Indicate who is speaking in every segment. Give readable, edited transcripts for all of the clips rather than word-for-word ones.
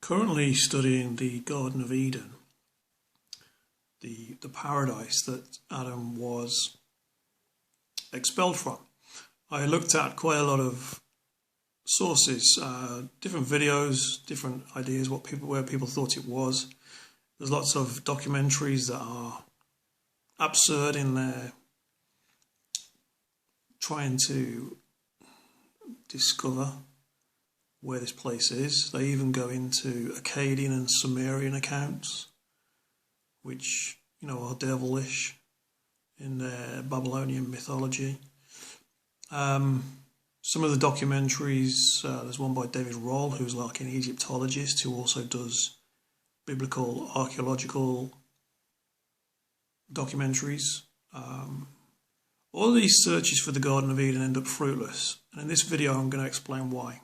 Speaker 1: currently studying the Garden of Eden, the paradise that Adam was expelled from. I looked at quite a lot of sources, different videos, different ideas, where people thought it was. There's lots of documentaries that are absurd in their trying to discover where this place is. They even go into Akkadian and Sumerian accounts, which, are devilish in their Babylonian mythology. Some of the documentaries, there's one by David Roll, who's like an Egyptologist who also does biblical archaeological documentaries. All of these searches for the Garden of Eden end up fruitless, and in this video I'm going to explain why.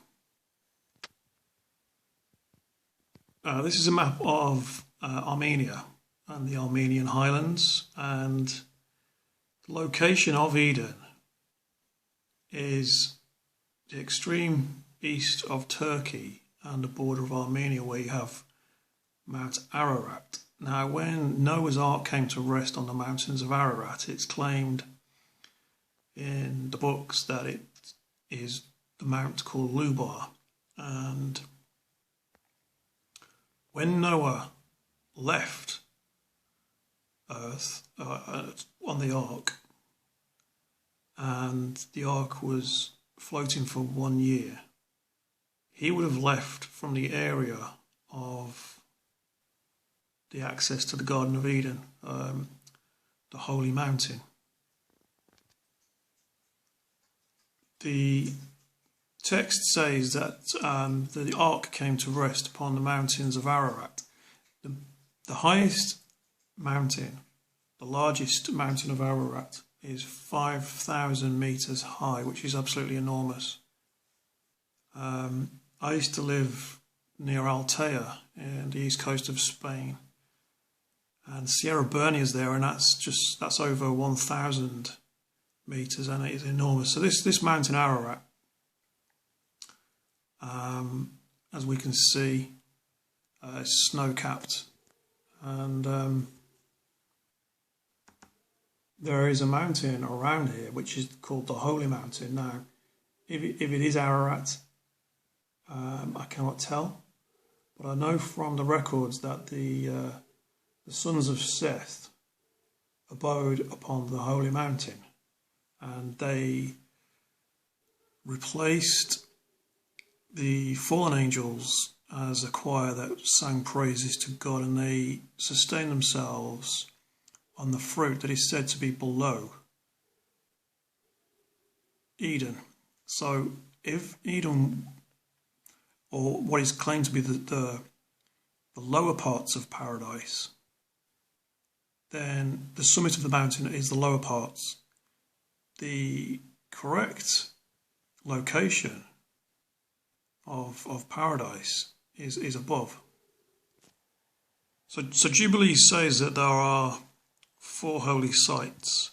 Speaker 1: This is a map of Armenia and the Armenian highlands, and the location of Eden is the extreme east of Turkey and the border of Armenia, where you have Mount Ararat. Now, when Noah's Ark came to rest on the mountains of Ararat, it's claimed in the books that it is the mount called Lubar. And when Noah left Earth on the Ark, and the Ark was floating for 1 year, he would have left from the area of the access to the Garden of Eden, the Holy Mountain. The text says that the Ark came to rest upon the mountains of Ararat. The highest mountain, the largest mountain of Ararat, is 5,000 meters high, which is absolutely enormous. I used to live near Altea in the east coast of Spain, and Sierra Bernia is there, and that's over 1,000 meters, and it is enormous. So this mountain Ararat, as we can see, is snow-capped, and there is a mountain around here which is called the Holy Mountain. Now, if it is Ararat, I cannot tell, but I know from the records that the sons of Seth abode upon the Holy Mountain, and they replaced the fallen angels as a choir that sang praises to God, and they sustained themselves on the fruit that is said to be below Eden. So if Eden, or what is claimed to be the lower parts of paradise, then the summit of the mountain is the lower parts. The correct location of paradise is above. So Jubilee says that there are 4 holy sites.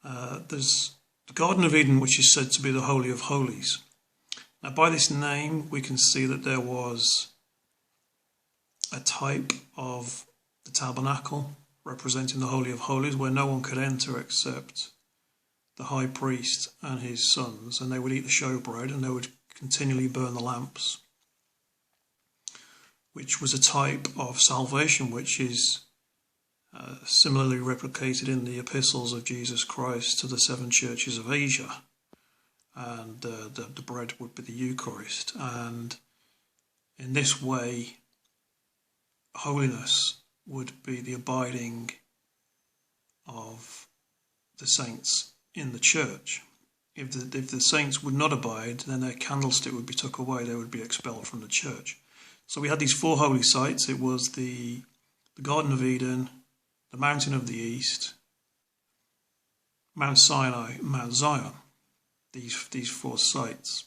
Speaker 1: There's the Garden of Eden, which is said to be the Holy of Holies. Now, by this name, we can see that there was a type of the tabernacle representing the Holy of Holies, where no one could enter except the high priest and his sons, and they would eat the showbread, and they would continually burn the lamps, which was a type of salvation, which is similarly replicated in the epistles of Jesus Christ to the 7 churches of Asia. And the bread would be the Eucharist, and in this way holiness would be the abiding of the saints in the church. If the saints would not abide, then their candlestick would be took away, they would be expelled from the church. So we had these 4 holy sites. It was the Garden of Eden, the Mountain of the East, Mount Sinai, Mount Zion, these 4 sites.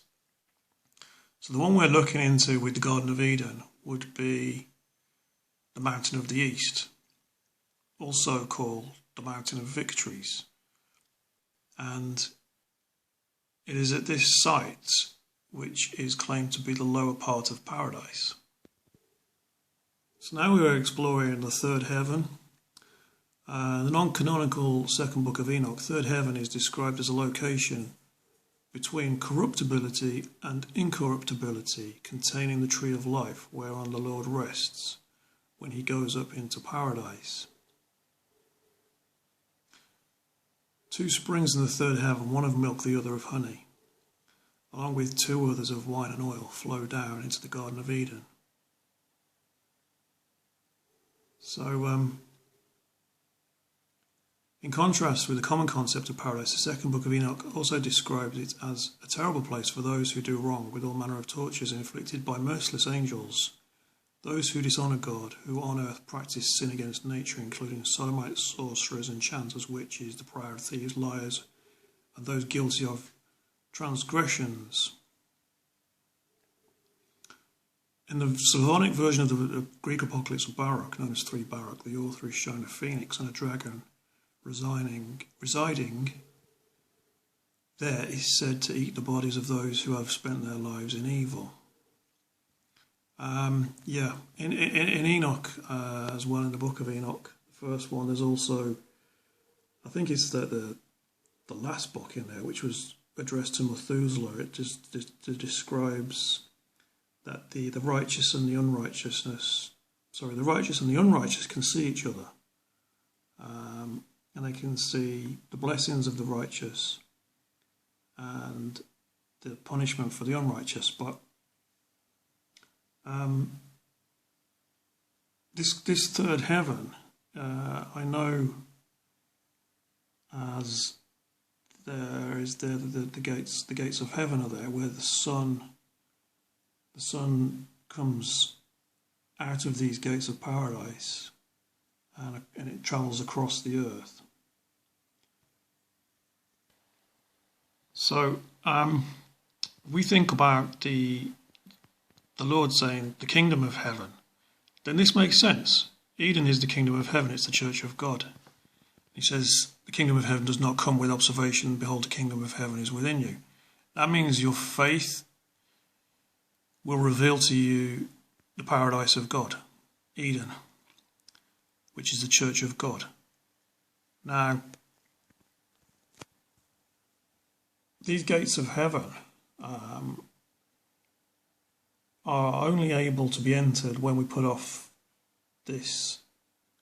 Speaker 1: So the one we're looking into with the Garden of Eden would be the Mountain of the East, also called the Mountain of Victories. And it is at this site which is claimed to be the lower part of paradise. So now we are exploring the third heaven. The non-canonical second book of Enoch, third heaven, is described as a location between corruptibility and incorruptibility, containing the tree of life, whereon the Lord rests when he goes up into paradise. 2 springs in the third heaven, one of milk, the other of honey, along with 2 others of wine and oil, flow down into the Garden of Eden. So, in contrast with the common concept of paradise, the second book of Enoch also describes it as a terrible place for those who do wrong, with all manner of tortures inflicted by merciless angels, those who dishonour God, who on earth practice sin against nature, including sodomites, sorcerers, enchanters, witches, the proud, thieves, liars, and those guilty of transgressions. In the Slavonic version of the Greek Apocalypse of Baruch, known as 3 Baruch, the author is shown a phoenix and a dragon residing there is said to eat the bodies of those who have spent their lives in evil. In Enoch, as well, in the book of Enoch, the first one, there's also, I think it's the last book in there, which was addressed to Methuselah. It just describes that the righteous and the the righteous and the unrighteous can see each other. And they can see the blessings of the righteous and the punishment for the unrighteous. But this third heaven, I know as there is the gates of heaven are there, where the sun comes out of these gates of paradise, and it travels across the earth. So we think about the Lord saying the kingdom of heaven, then this makes sense. Eden is the kingdom of heaven, it's the church of God. He says the kingdom of heaven does not come with observation, behold, the kingdom of heaven is within you. That means your faith will reveal to you the paradise of God, Eden, which is the church of God. Now, these gates of heaven are only able to be entered when we put off this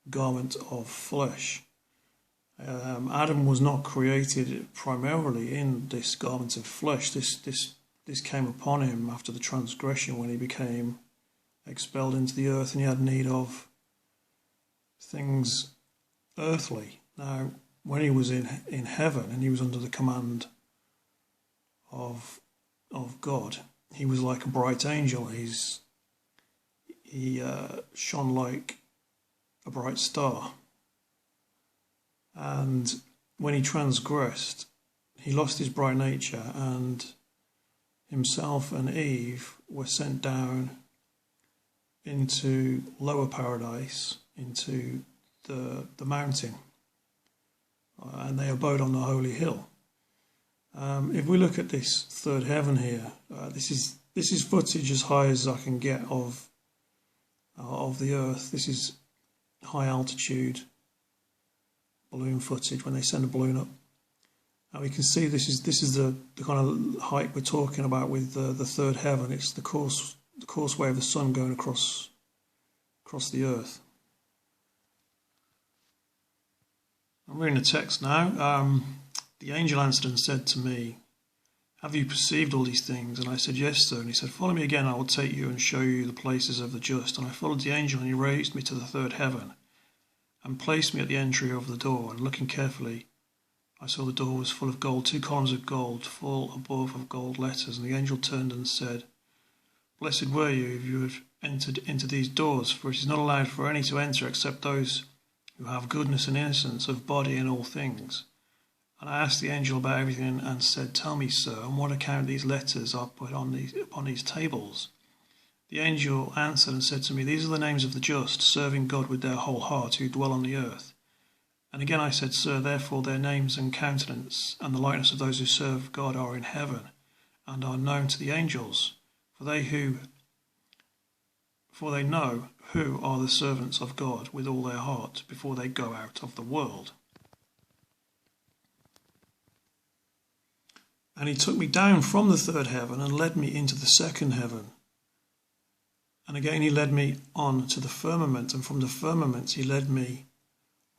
Speaker 1: garment of flesh. Adam was not created primarily in this garment of flesh. This came upon him after the transgression, when he became expelled into the earth and he had need of things earthly. Now, when he was in heaven and he was under the command of God, he was like a bright angel. He shone like a bright star. And when he transgressed, he lost his bright nature, and himself and Eve were sent down into lower paradise, into the mountain, and they abode on the holy hill. If we look at this third heaven here, this is footage as high as I can get of the earth. This is high altitude balloon footage when they send a balloon up. Now we can see this is the kind of height we're talking about with the third heaven. It's the causeway of the sun going across the earth. I'm reading the text now. The angel answered and said to me, have you perceived all these things? And I said, yes, sir. And he said, follow me again, I will take you and show you the places of the just. And I followed the angel, and he raised me to the third heaven and placed me at the entry of the door. And looking carefully, I saw the door was full of gold, 2 columns of gold, full above of gold letters. And the angel turned and said, blessed were you if you had entered into these doors, for it is not allowed for any to enter except those who have goodness and innocence of body in all things. And I asked the angel about everything and said, tell me, sir, on what account these letters are put on upon these tables? The angel answered and said to me, these are the names of the just, serving God with their whole heart, who dwell on the earth. And again I said, sir, therefore their names and countenance and the likeness of those who serve God are in heaven, and are known to the angels. For for they know who are the servants of God with all their heart before they go out of the world. And he took me down from the third heaven and led me into the second heaven. And again he led me on to the firmament, and from the firmament he led me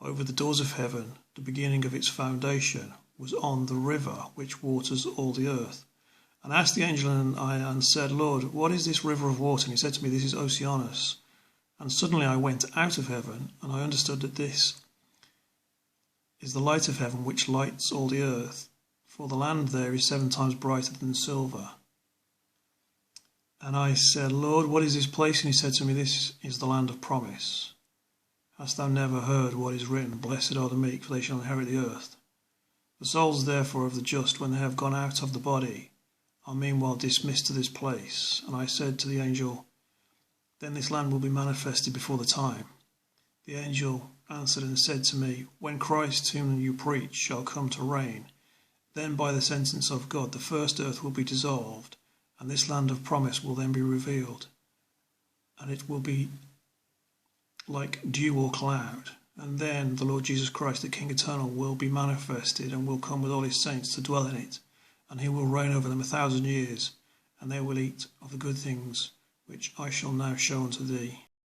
Speaker 1: over the doors of heaven. The beginning of its foundation was on the river which waters all the earth. And I asked the angel and said, Lord, what is this river of water? And he said to me, this is Oceanus. And suddenly I went out of heaven, and I understood that this is the light of heaven which lights all the earth. For the land there is 7 times brighter than silver. And I said, Lord, what is this place? And he said to me, this is the land of promise. Hast thou never heard what is written? Blessed are the meek, for they shall inherit the earth. The souls therefore of the just, when they have gone out of the body, are meanwhile dismissed to this place. And I said to the angel, then this land will be manifested before the time. The angel answered and said to me, when Christ, whom you preach, shall come to reign, then by the sentence of God the first earth will be dissolved, and this land of promise will then be revealed. And it will be like dew or cloud. And then the Lord Jesus Christ, the King eternal, will be manifested and will come with all his saints to dwell in it. And he will reign over them 1,000 years, and they will eat of the good things which I shall now show unto thee.